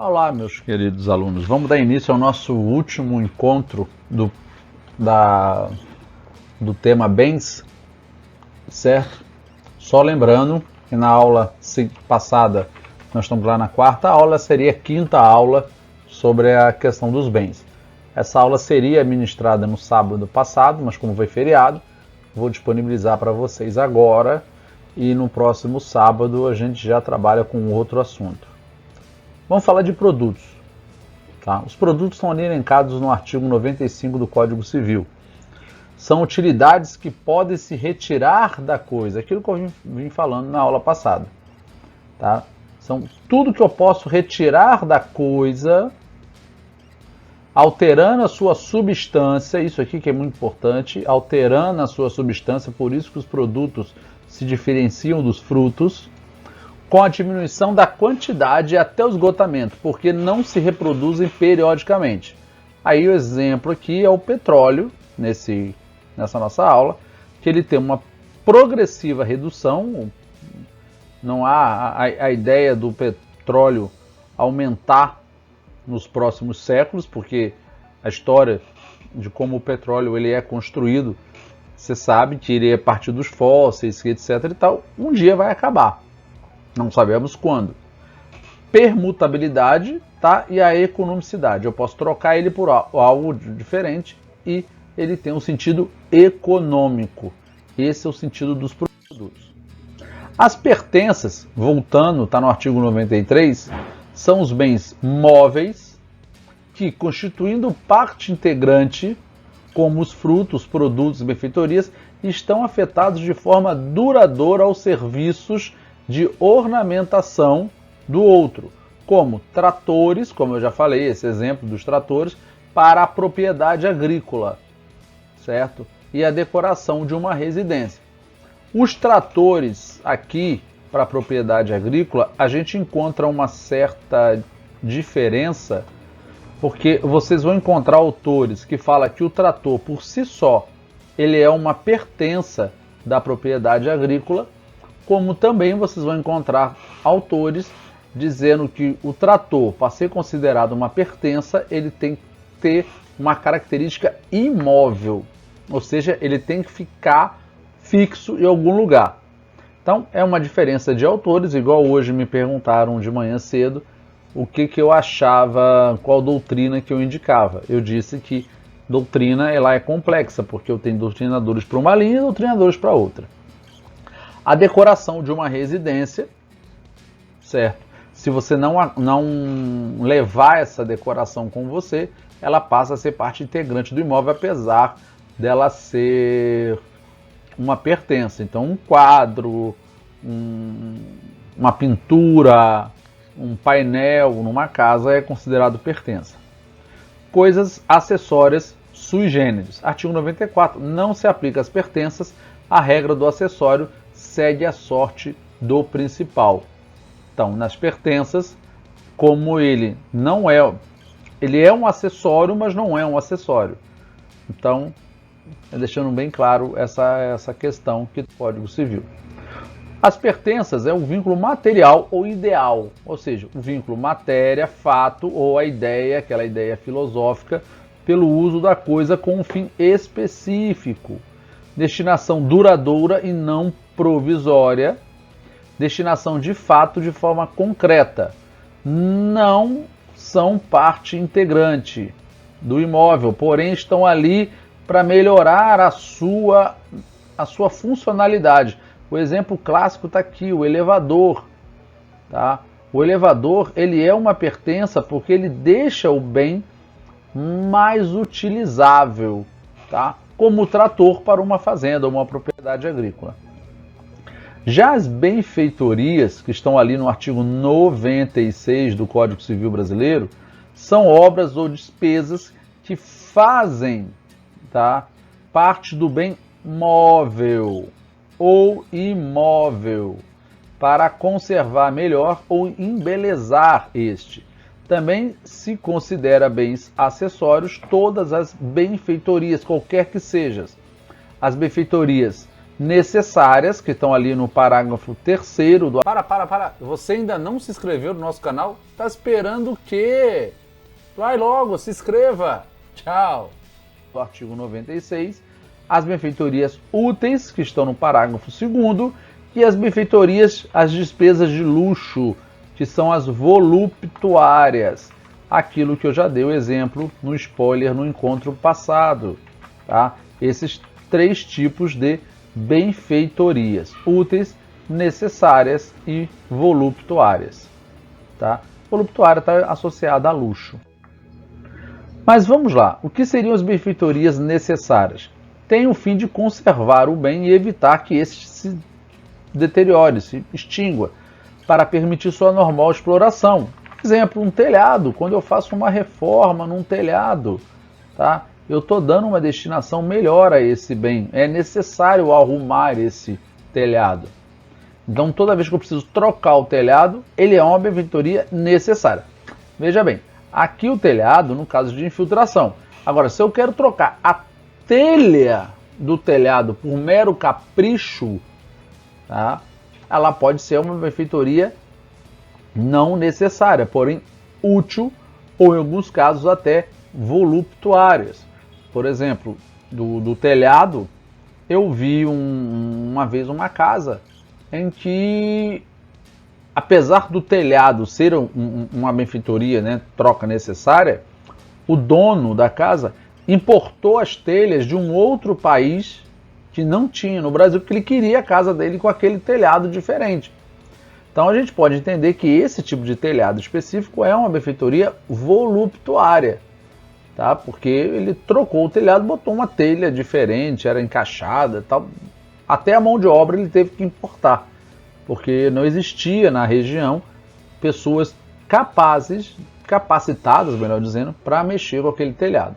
Olá, meus queridos alunos. Vamos dar início ao nosso último encontro do tema bens, certo? Só lembrando que na aula passada, nós estamos lá na quarta aula, seria a quinta aula sobre a questão dos bens. Essa aula seria ministrada no sábado passado, mas como foi feriado, vou disponibilizar para vocês agora e no próximo sábado a gente já trabalha com outro assunto. Vamos falar de produtos. Tá? Os produtos estão ali elencados no artigo 95 do Código Civil. São utilidades que podem se retirar da coisa, aquilo que eu vim falando na aula passada. Tá? São tudo que eu posso retirar da coisa, alterando a sua substância, isso aqui que é muito importante, alterando a sua substância, por isso que os produtos se diferenciam dos frutos, com a diminuição da quantidade até o esgotamento, porque não se reproduzem periodicamente. Aí o exemplo aqui é o petróleo, nessa nossa aula, que ele tem uma progressiva redução, não há a ideia do petróleo aumentar nos próximos séculos, porque a história de como o petróleo ele é construído, você sabe que ele é a partir dos fósseis, etc. e tal, um dia vai acabar. Não sabemos quando. Permutabilidade, tá? E a economicidade. Eu posso trocar ele por algo diferente e ele tem um sentido econômico. Esse é o sentido dos produtos. As pertenças, voltando, está no artigo 93, são os bens móveis que, constituindo parte integrante, como os frutos, produtos e benfeitorias, estão afetados de forma duradoura aos serviços de ornamentação do outro, como tratores, como eu já falei, esse exemplo dos tratores, para a propriedade agrícola, certo? E a decoração de uma residência. Os tratores aqui, para a propriedade agrícola, a gente encontra uma certa diferença, porque vocês vão encontrar autores que falam que o trator, por si só, ele é uma pertença da propriedade agrícola, como também vocês vão encontrar autores dizendo que o trator, para ser considerado uma pertença, ele tem que ter uma característica imóvel, ou seja, ele tem que ficar fixo em algum lugar. Então, é uma diferença de autores, igual hoje me perguntaram de manhã cedo o que eu achava, qual doutrina que eu indicava. Eu disse que doutrina ela é complexa, porque eu tenho doutrinadores para uma linha e doutrinadores para outra. A decoração de uma residência, certo? Se você não levar essa decoração com você, ela passa a ser parte integrante do imóvel, apesar dela ser uma pertença. Então, um quadro, uma pintura, um painel numa casa é considerado pertença. Coisas acessórias sui generis. Artigo 94. Não se aplica às pertenças a regra do acessório segue a sorte do principal. Então, nas pertenças, como ele é um acessório, mas não é um acessório. Então, deixando bem claro essa questão aqui do Código Civil. As pertenças é um vínculo material ou ideal, ou seja, o vínculo matéria, fato ou a ideia, aquela ideia filosófica, pelo uso da coisa com um fim específico. Destinação duradoura e não provisória, destinação de fato de forma concreta. Não são parte integrante do imóvel, porém estão ali para melhorar a sua funcionalidade. O exemplo clássico está aqui, o elevador. Tá? O elevador ele é uma pertença porque ele deixa o bem mais utilizável, tá? Como o trator para uma fazenda ou uma propriedade agrícola. Já as benfeitorias, que estão ali no artigo 96 do Código Civil Brasileiro, são obras ou despesas que fazem, tá, parte do bem móvel ou imóvel para conservar melhor ou embelezar este. Também se considera bens acessórios todas as benfeitorias, qualquer que sejam. As benfeitorias necessárias, que estão ali no parágrafo 3º do... Para! Você ainda não se inscreveu no nosso canal? Tá esperando o quê? Vai logo, se inscreva! Tchau! Do artigo 96, as benfeitorias úteis, que estão no parágrafo 2º, e as benfeitorias, as despesas de luxo, que são as voluptuárias. Aquilo que eu já dei o exemplo no spoiler no encontro passado. Tá? Esses 3 tipos de benfeitorias: úteis, necessárias e voluptuárias. Tá? Voluptuária está associada a luxo. Mas vamos lá, o que seriam as benfeitorias necessárias? Tem o fim de conservar o bem e evitar que esse se deteriore, se extingua, para permitir sua normal exploração. Por exemplo, um telhado, quando eu faço uma reforma num telhado, tá? Eu estou dando uma destinação melhor a esse bem. É necessário arrumar esse telhado. Então, toda vez que eu preciso trocar o telhado, ele é uma benfeitoria necessária. Veja bem, aqui o telhado, no caso de infiltração. Agora, se eu quero trocar a telha do telhado por mero capricho, tá? Ela pode ser uma benfeitoria não necessária, porém útil, ou em alguns casos até voluptuárias. Por exemplo, do telhado, eu vi uma vez uma casa em que, apesar do telhado ser uma benfeitoria, né, troca necessária, o dono da casa importou as telhas de um outro país que não tinha no Brasil, porque ele queria a casa dele com aquele telhado diferente. Então a gente pode entender que esse tipo de telhado específico é uma benfeitoria voluptuária, tá? Porque ele trocou o telhado, botou uma telha diferente, era encaixada, tal. Até a mão de obra ele teve que importar, porque não existia na região pessoas capacitadas, melhor dizendo, para mexer com aquele telhado.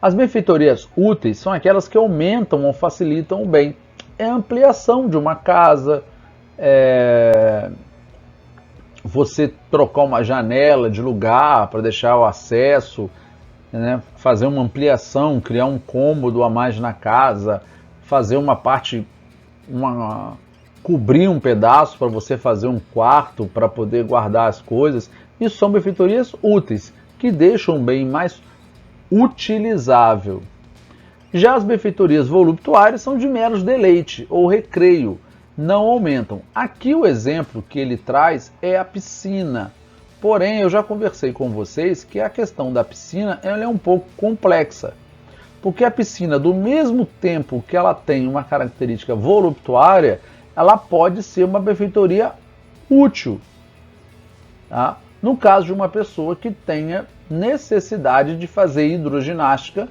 As benfeitorias úteis são aquelas que aumentam ou facilitam o bem. É a ampliação de uma casa, você trocar uma janela de lugar para deixar o acesso, né? Fazer uma ampliação, criar um cômodo a mais na casa, fazer uma parte, cobrir um pedaço para você fazer um quarto para poder guardar as coisas. Isso são benfeitorias úteis, que deixam o bem mais utilizável. Já as benfeitorias voluptuárias são de meros deleite ou recreio, não aumentam. Aqui o exemplo que ele traz é a piscina. Porém, eu já conversei com vocês que a questão da piscina ela é um pouco complexa. Porque a piscina, do mesmo tempo que ela tem uma característica voluptuária, ela pode ser uma benfeitoria útil. Tá? No caso de uma pessoa que tenha necessidade de fazer hidroginástica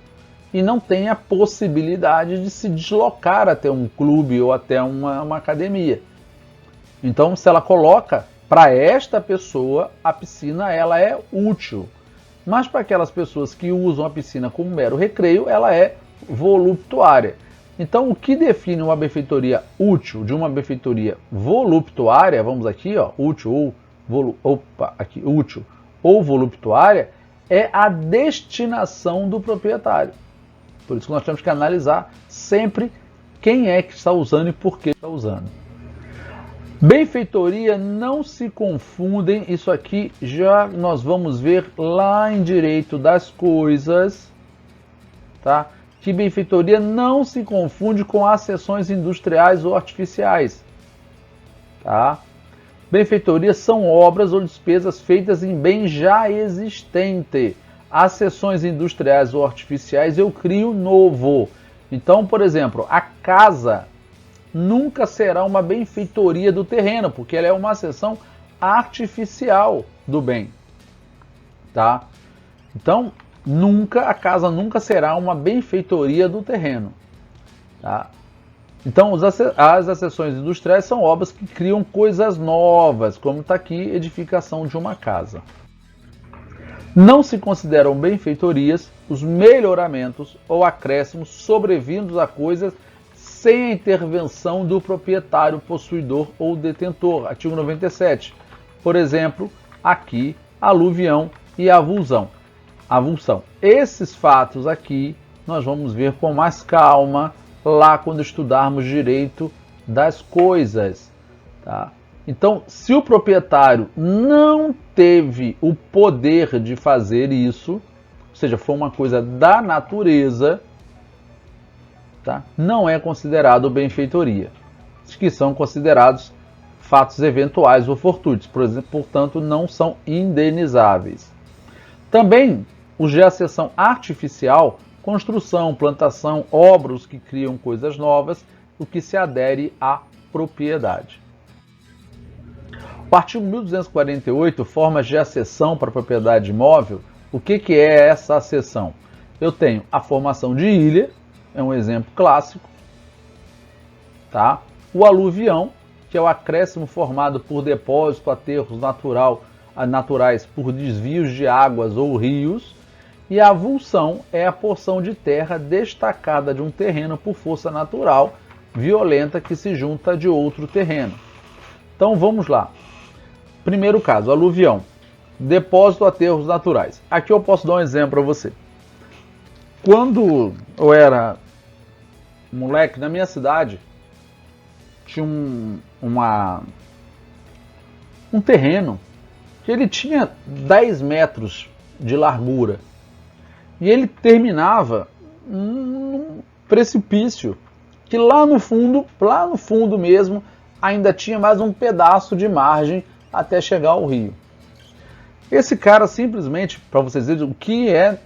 e não tenha possibilidade de se deslocar até um clube ou até uma academia. Então, se ela coloca, para esta pessoa, a piscina ela é útil. Mas para aquelas pessoas que usam a piscina como mero recreio, ela é voluptuária. Então, o que define uma benfeitoria útil de uma benfeitoria voluptuária, vamos aqui, ó, útil ou voluptuária, é a destinação do proprietário. Por isso que nós temos que analisar sempre quem é que está usando e por que está usando. Benfeitoria não se confundem, isso aqui já nós vamos ver lá em Direito das Coisas, tá? Que benfeitoria não se confunde com acessões industriais ou artificiais, tá? Benfeitorias são obras ou despesas feitas em bem já existente. Acessões industriais ou artificiais eu crio novo. Então, por exemplo, a casa nunca será uma benfeitoria do terreno, porque ela é uma acessão artificial do bem, tá? Então, a casa nunca será uma benfeitoria do terreno, tá? Então, as acessões industriais são obras que criam coisas novas, como está aqui, edificação de uma casa. Não se consideram benfeitorias os melhoramentos ou acréscimos sobrevindos a coisas sem a intervenção do proprietário, possuidor ou detentor. Artigo 97. Por exemplo, aqui, aluvião e avulsão. Esses fatos aqui nós vamos ver com mais calma lá quando estudarmos direito das coisas, tá? Então, se o proprietário não teve o poder de fazer isso, ou seja, foi uma coisa da natureza, tá? Não é considerado benfeitoria, que são considerados fatos eventuais ou fortuitos, por exemplo, portanto, não são indenizáveis. Também os de acessão artificial, construção, plantação, obras que criam coisas novas, o que se adere à propriedade. O artigo 1248, formas de acessão para propriedade imóvel. O que é essa acessão? Eu tenho a formação de ilha, é um exemplo clássico, tá? O aluvião, que é o acréscimo formado por depósito, aterros naturais por desvios de águas ou rios, e a avulsão é a porção de terra destacada de um terreno por força natural violenta que se junta de outro terreno. Então vamos lá. Primeiro caso, aluvião, depósito, aterros naturais. Aqui eu posso dar um exemplo para você. Quando eu era moleque, na minha cidade, tinha um terreno que ele tinha 10 metros de largura e ele terminava num precipício que lá no fundo mesmo, ainda tinha mais um pedaço de margem até chegar ao rio. Esse cara simplesmente, para vocês verem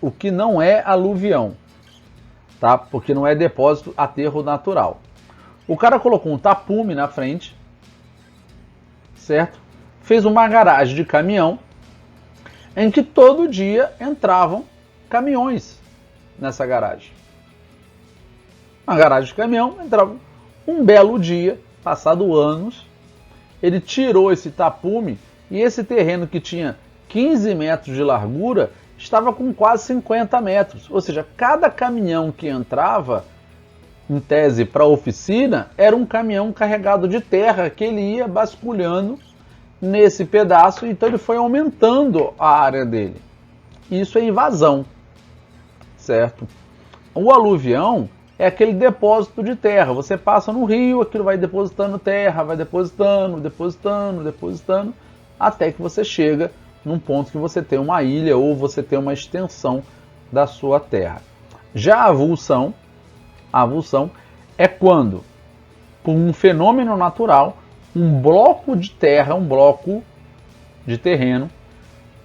o que não é aluvião, tá? Porque não é depósito, aterro natural. O cara colocou um tapume na frente, certo? Fez uma garagem de caminhão, em que todo dia entravam caminhões nessa garagem. Uma garagem de caminhão, entrava um belo dia, passado anos, ele tirou esse tapume e esse terreno que tinha 15 metros de largura estava com quase 50 metros. Ou seja, cada caminhão que entrava, em tese, para a oficina, era um caminhão carregado de terra que ele ia basculhando nesse pedaço, então ele foi aumentando a área dele. Isso é invasão, certo? O aluvião é aquele depósito de terra. Você passa no rio, aquilo vai depositando terra, vai depositando, até que você chega num ponto que você tem uma ilha ou você tem uma extensão da sua terra. Já a avulsão é quando, por um fenômeno natural, um bloco de terra, um bloco de terreno,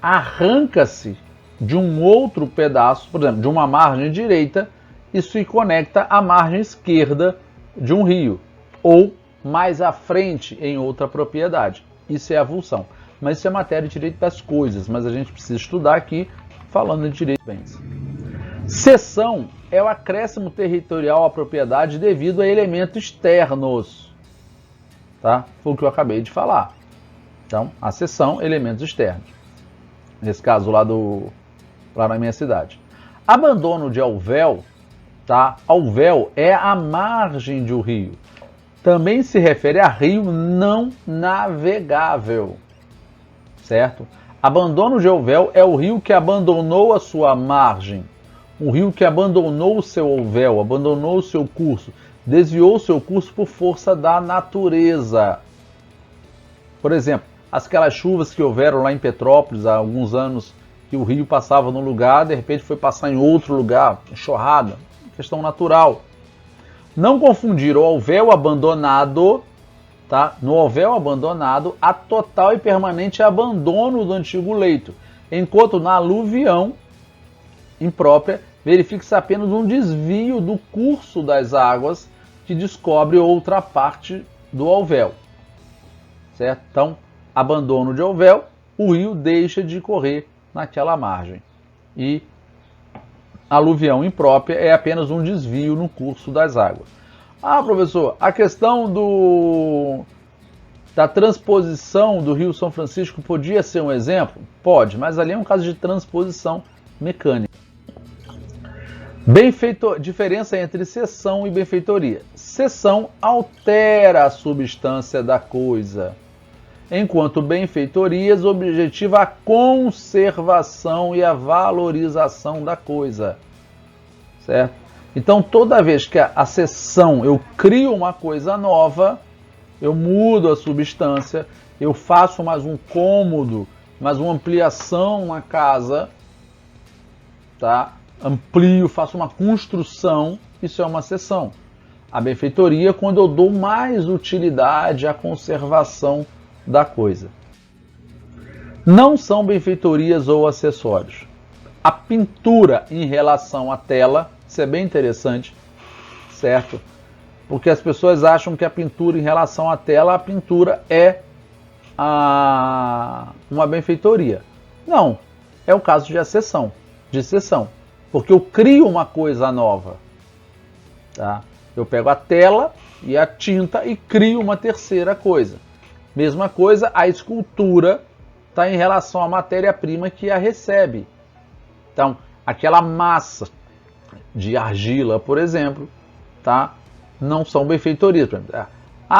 arranca-se de um outro pedaço, por exemplo, de uma margem direita, e se conecta à margem esquerda de um rio, ou mais à frente em outra propriedade. Isso é avulsão. Mas isso é matéria de direito das coisas, mas a gente precisa estudar aqui falando de direito de bens. Cessão é o acréscimo territorial à propriedade devido a elementos externos. Tá? Foi o que eu acabei de falar. Então, a cessão, elementos externos. Nesse caso, lá na minha cidade. Abandono de alvéol, tá? Alvéol é a margem de um rio. Também se refere a rio não navegável. Certo? Abandono de alvéol é o rio que abandonou a sua margem. Um rio que abandonou o seu alvéol, abandonou o seu curso, desviou o seu curso por força da natureza. Por exemplo, aquelas chuvas que houveram lá em Petrópolis há alguns anos, que o rio passava num lugar, de repente foi passar em outro lugar, enxurrada, questão natural. Não confundir o alvéol abandonado, tá? No alvéol abandonado, há total e permanente abandono do antigo leito, enquanto na aluvião imprópria verifica-se apenas um desvio do curso das águas que descobre outra parte do alvéol, certo? Então, abandono de alvéol, o rio deixa de correr naquela margem, e aluvião imprópria é apenas um desvio no curso das águas. Ah, professor, a questão da transposição do Rio São Francisco podia ser um exemplo? Pode, mas ali é um caso de transposição mecânica. Diferença entre cessão e benfeitoria. Cessão altera a substância da coisa, enquanto benfeitorias objetiva a conservação e a valorização da coisa. Certo? Então, toda vez que a cessão, eu crio uma coisa nova, eu mudo a substância, eu faço mais um cômodo, mais uma ampliação na casa, tá? Amplio, faço uma construção, isso é uma cessão. A benfeitoria é quando eu dou mais utilidade à conservação da coisa. Não são benfeitorias ou acessórios. A pintura em relação à tela, isso é bem interessante, certo? Porque as pessoas acham que a pintura em relação à tela, a pintura é uma benfeitoria. Não, é o caso de acessão, de cessão. Porque eu crio uma coisa nova. Tá? Eu pego a tela e a tinta e crio uma terceira coisa. Mesma coisa, a escultura está em relação à matéria-prima que a recebe. Então, aquela massa de argila, por exemplo, tá? Não são benfeitorias.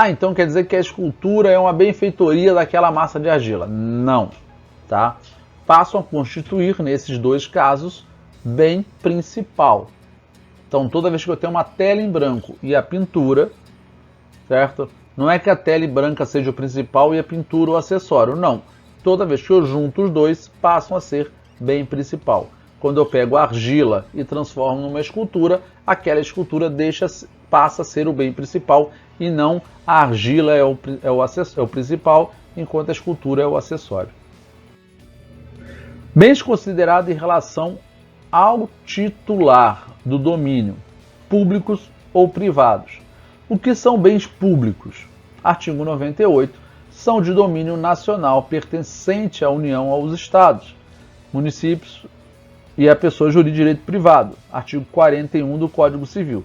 Então quer dizer que a escultura é uma benfeitoria daquela massa de argila. Não. Tá? Passam a constituir, nesses dois casos, bem principal. Então, toda vez que eu tenho uma tela em branco e a pintura, certo? Não é que a tela em branca seja o principal e a pintura o acessório, não. Toda vez que eu junto os dois, passam a ser bem principal. Quando eu pego a argila e transformo numa escultura, aquela escultura passa a ser o bem principal e não a argila é o principal, enquanto a escultura é o acessório. Bens considerados em relação ao titular do domínio, públicos ou privados. O que são bens públicos? Artigo 98. São de domínio nacional, pertencente à União, aos Estados, municípios e a pessoa jurídica de direito privado. Artigo 41 do Código Civil.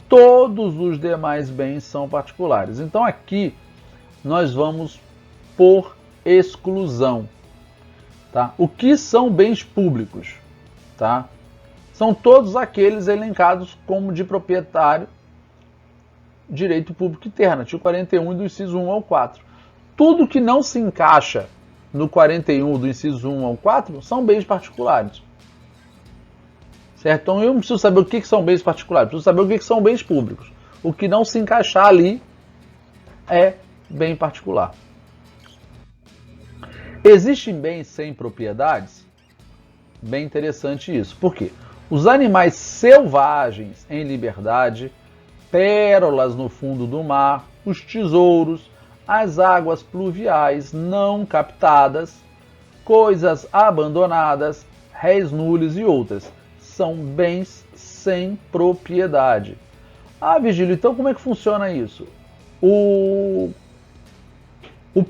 Todos os demais bens são particulares. Então aqui nós vamos por exclusão. Tá? O que são bens públicos? Tá? São todos aqueles elencados como de proprietário, direito público interno, artigo 41 do inciso 1 ao 4. Tudo que não se encaixa no 41 do inciso 1 ao 4 são bens particulares. Certo? Então eu não preciso saber o que são bens particulares, preciso saber o que são bens públicos. O que não se encaixar ali é bem particular. Existem bens sem propriedades? Bem interessante isso. Por quê? Os animais selvagens em liberdade, pérolas no fundo do mar, os tesouros, as águas pluviais não captadas, coisas abandonadas, réis nulos e outras, são bens sem propriedade. Virgílio, então como é que funciona isso? O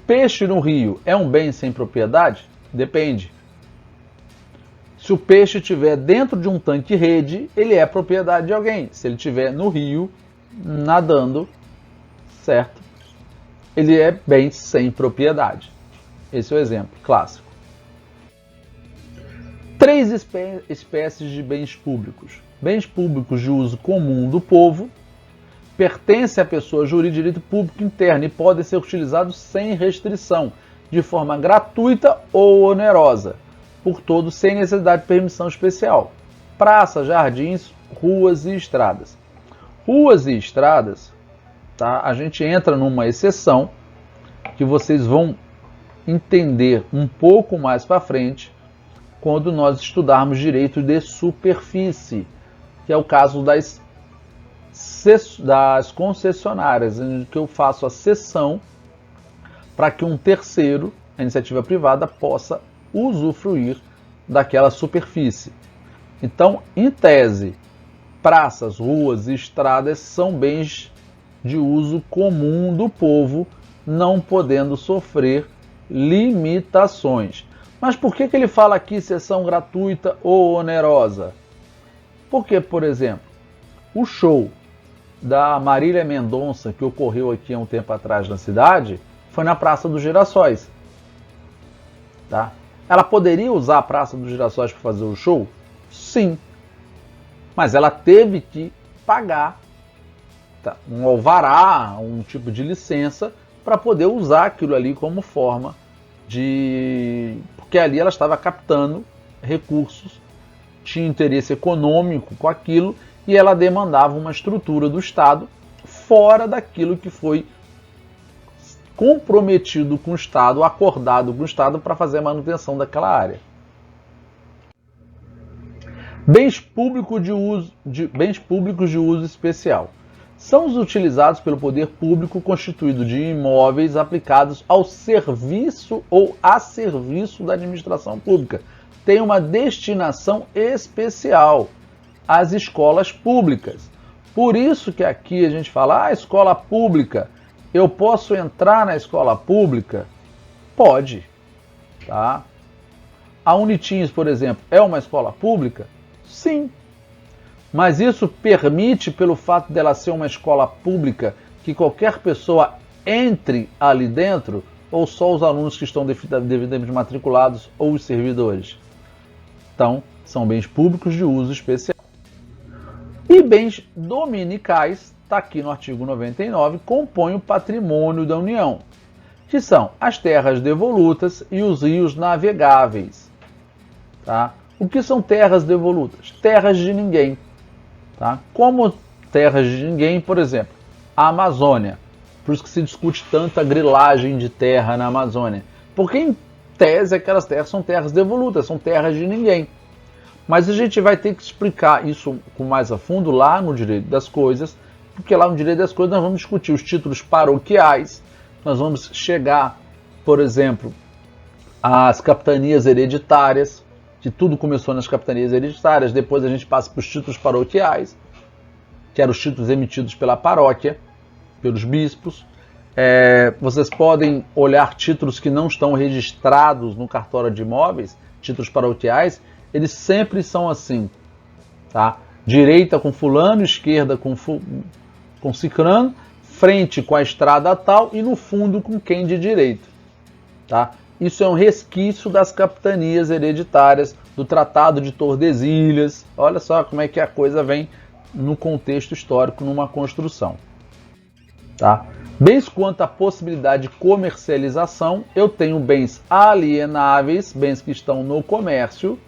peixe no rio é um bem sem propriedade? Depende. Se o peixe estiver dentro de um tanque-rede, ele é propriedade de alguém. Se ele estiver no rio, nadando, certo? Ele é bem sem propriedade. Esse é o exemplo clássico. 3 espécies de bens públicos. Bens públicos de uso comum do povo, pertencem à pessoa jurídica de direito público interno e podem ser utilizados sem restrição, de forma gratuita ou onerosa, por todos sem necessidade de permissão especial. Praças, jardins, ruas e estradas. Ruas e estradas, tá? A gente entra numa exceção que vocês vão entender um pouco mais para frente quando nós estudarmos direito de superfície, que é o caso das concessionárias, em que eu faço a cessão para que um terceiro, a iniciativa privada, possa usufruir daquela superfície. Então, em tese, praças, ruas e estradas são bens de uso comum do povo, não podendo sofrer limitações. Mas por que ele fala aqui cessão gratuita ou onerosa? Porque, por exemplo, o show da Marília Mendonça, que ocorreu aqui há um tempo atrás na cidade, foi na Praça dos Girassóis. Tá? Ela poderia usar a Praça dos Girassóis para fazer o show? Sim. Mas ela teve que pagar um alvará, um tipo de licença, para poder usar aquilo ali como forma de... Porque ali ela estava captando recursos, tinha interesse econômico com aquilo, e ela demandava uma estrutura do Estado fora daquilo que foi comprometido com o Estado, acordado com o Estado para fazer a manutenção daquela área. Bens públicos de uso especial. São os utilizados pelo poder público constituído de imóveis aplicados ao serviço ou a serviço da administração pública. Tem uma destinação especial às escolas públicas. Por isso que aqui a gente fala, escola pública, eu posso entrar na escola pública? Pode, tá? A Unitins, por exemplo, é uma escola pública? Sim. Mas isso permite, pelo fato dela ser uma escola pública, que qualquer pessoa entre ali dentro, ou só os alunos que estão devidamente matriculados ou os servidores? Então, são bens públicos de uso especial. E bens dominicais, está aqui no artigo 99, compõem o patrimônio da União, que são as terras devolutas e os rios navegáveis. Tá? O que são terras devolutas? Terras de ninguém. Tá? Como terras de ninguém, por exemplo, a Amazônia. Por isso que se discute tanto a grilagem de terra na Amazônia. Porque, em tese, aquelas terras são terras devolutas, são terras de ninguém. Mas a gente vai ter que explicar isso com mais a fundo lá no Direito das Coisas, porque lá no Direito das Coisas nós vamos discutir os títulos paroquiais, nós vamos chegar, por exemplo, às capitanias hereditárias, que tudo começou nas capitanias hereditárias, depois a gente passa para os títulos paroquiais, que eram os títulos emitidos pela paróquia, pelos bispos. Vocês podem olhar títulos que não estão registrados no cartório de imóveis, títulos paroquiais, eles sempre são assim, tá? Direita com fulano, esquerda com cicrano, frente com a estrada tal e no fundo com quem de direito, tá? Isso é um resquício das capitanias hereditárias, do Tratado de Tordesilhas. Olha só como é que a coisa vem no contexto histórico, numa construção. Tá? Bens quanto à possibilidade de comercialização, eu tenho bens alienáveis, bens que estão no comércio,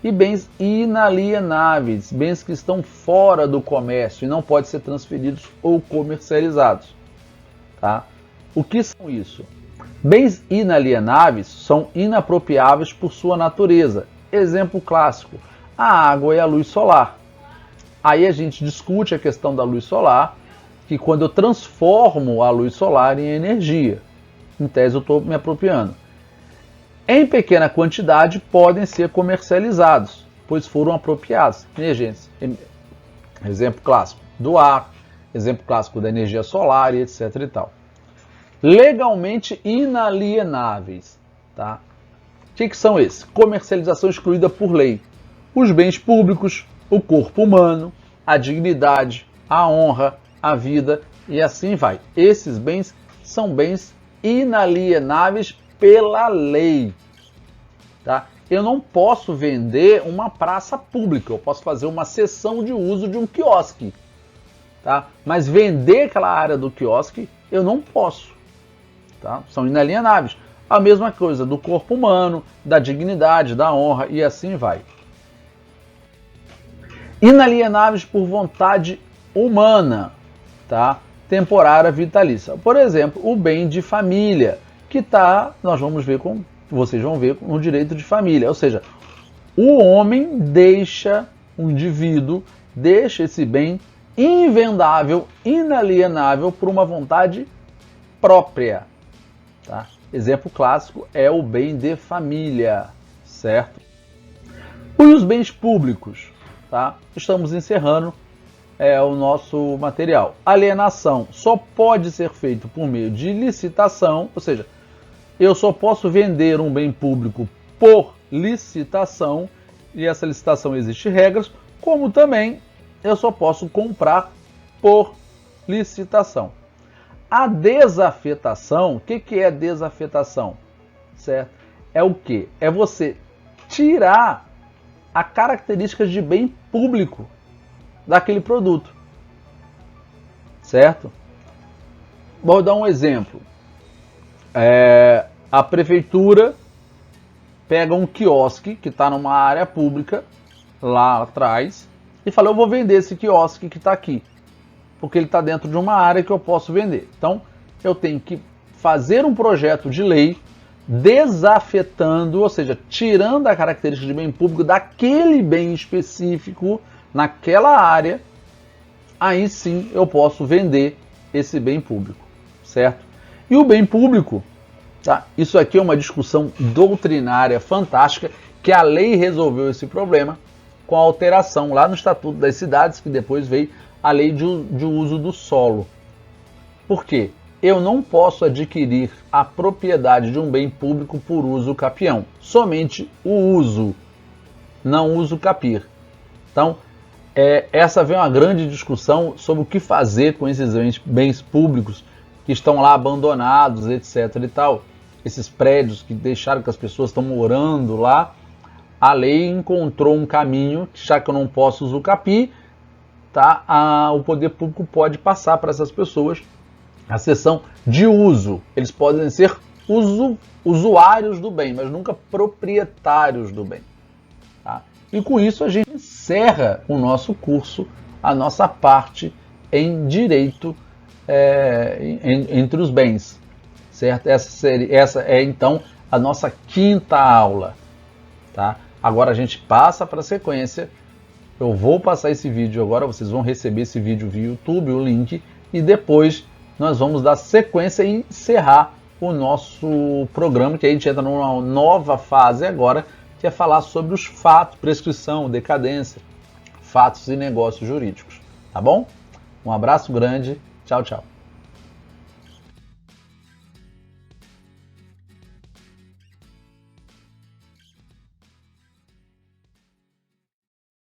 e bens inalienáveis, bens que estão fora do comércio e não podem ser transferidos ou comercializados. Tá? O que são isso? Bens inalienáveis são inapropriáveis por sua natureza. Exemplo clássico, a água e a luz solar. Aí a gente discute a questão da luz solar, que quando eu transformo a luz solar em energia, em tese eu estou me apropriando. Em pequena quantidade podem ser comercializados, pois foram apropriados. Emergência. Exemplo clássico do ar, exemplo clássico da energia solar e etc. e tal. Legalmente inalienáveis. Tá? O que são esses? Comercialização excluída por lei. Os bens públicos, o corpo humano, a dignidade, a honra, a vida e assim vai. Esses bens são bens inalienáveis pela lei. Tá? Eu não posso vender uma praça pública, eu posso fazer uma cessão de uso de um quiosque. Tá? Mas vender aquela área do quiosque eu não posso. Tá? São inalienáveis. A mesma coisa do corpo humano, da dignidade, da honra e assim vai. Inalienáveis por vontade humana, tá? Temporária vitalícia. Por exemplo, o bem de família, que vocês vão ver no direito de família. Ou seja, o homem deixa, o indivíduo deixa esse bem invendável, inalienável por uma vontade própria. Tá? Exemplo clássico é o bem de família, certo? E os bens públicos, tá? Estamos encerrando o nosso material. Alienação só pode ser feito por meio de licitação, ou seja, eu só posso vender um bem público por licitação, e essa licitação existe regras, como também eu só posso comprar por licitação. A desafetação, o que é desafetação? Certo? É o quê? É você tirar a característica de bem público daquele produto. Certo? Vou dar um exemplo. A prefeitura pega um quiosque que está numa área pública, lá atrás, e fala, eu vou vender esse quiosque que está aqui, porque ele está dentro de uma área que eu posso vender. Então, eu tenho que fazer um projeto de lei desafetando, ou seja, tirando a característica de bem público daquele bem específico, naquela área, aí sim eu posso vender esse bem público, certo? E o bem público, tá? Isso aqui é uma discussão doutrinária fantástica, que a lei resolveu esse problema com a alteração lá no Estatuto das Cidades, que depois veio a lei de uso do solo. Por quê? Eu não posso adquirir a propriedade de um bem público por uso capião, somente o uso, não uso capir. Então, essa vem uma grande discussão sobre o que fazer com esses bens públicos que estão lá abandonados, etc. e tal. Esses prédios que deixaram que as pessoas estão morando lá. A lei encontrou um caminho, já que eu não posso usucapiar, tá? O poder público pode passar para essas pessoas a seção de uso. Eles podem ser usuários do bem, mas nunca proprietários do bem. Tá? E com isso a gente encerra o nosso curso, a nossa parte em direito entre os bens. Certo? Essa é então a nossa quinta aula. Tá? Agora a gente passa para a sequência. Eu vou passar esse vídeo agora, vocês vão receber esse vídeo via YouTube, o link, e depois nós vamos dar sequência e encerrar o nosso programa, que a gente entra numa nova fase agora, que é falar sobre os fatos, prescrição, decadência, fatos e negócios jurídicos. Tá bom? Um abraço grande, tchau, tchau.